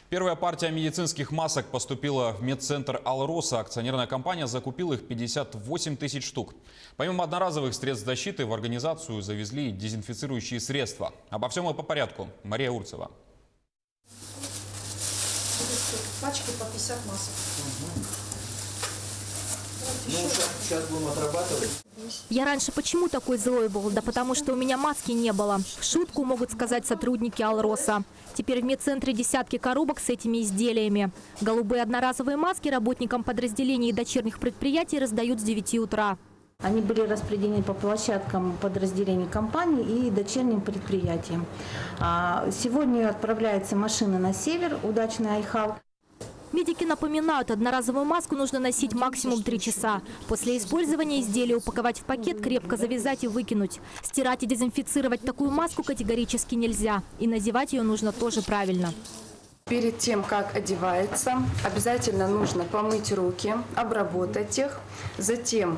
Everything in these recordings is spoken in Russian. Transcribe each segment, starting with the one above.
Первая партия медицинских масок поступила в медцентр «Алроса». Акционерная компания закупила их 58 тысяч штук. Помимо одноразовых средств защиты в организацию завезли дезинфицирующие средства. Обо всем и по порядку. Мария Урцева. Пачки по 50 масок. Сейчас будем отрабатывать. Я раньше почему такой злой был? Да потому что у меня маски не было. В шутку могут сказать сотрудники «Алроса». Теперь в медцентре десятки коробок с этими изделиями. Голубые одноразовые маски работникам подразделений и дочерних предприятий раздают с 9 утра. Они были распределены по площадкам подразделений компании и дочерним предприятиям. Сегодня отправляется машина на север, удачный Айхал. Медики напоминают, одноразовую маску нужно носить максимум 3 часа. После использования изделия упаковать в пакет, крепко завязать и выкинуть. Стирать и дезинфицировать такую маску категорически нельзя. И надевать ее нужно тоже правильно. Перед тем, как одевается, обязательно нужно помыть руки, обработать их. Затем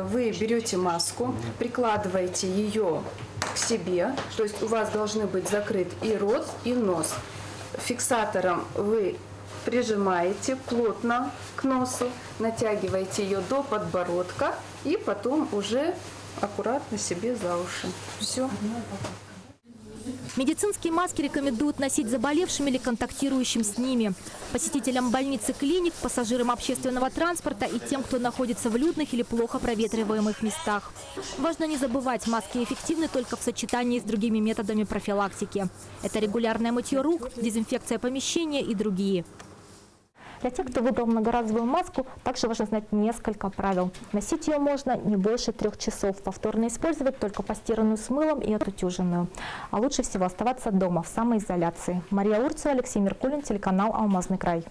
вы берете маску, прикладываете ее к себе, то есть у вас должны быть закрыт и рот, и нос. Фиксатором вы прижимаете плотно к носу, натягиваете ее до подбородка и потом уже аккуратно себе за уши. Все. Медицинские маски рекомендуют носить заболевшим или контактирующим с ними, посетителям больниц и клиник, пассажирам общественного транспорта и тем, кто находится в людных или плохо проветриваемых местах. Важно не забывать, маски эффективны только в сочетании с другими методами профилактики. Это регулярное мытье рук, дезинфекция помещения и другие. Для тех, кто выбрал многоразовую маску, также важно знать несколько правил. Носить ее можно не больше 3 часов. Повторно использовать только постиранную с мылом и отутюженную. А лучше всего оставаться дома в самоизоляции. Мария Урцева, Алексей Меркулин, телеканал «Алмазный край».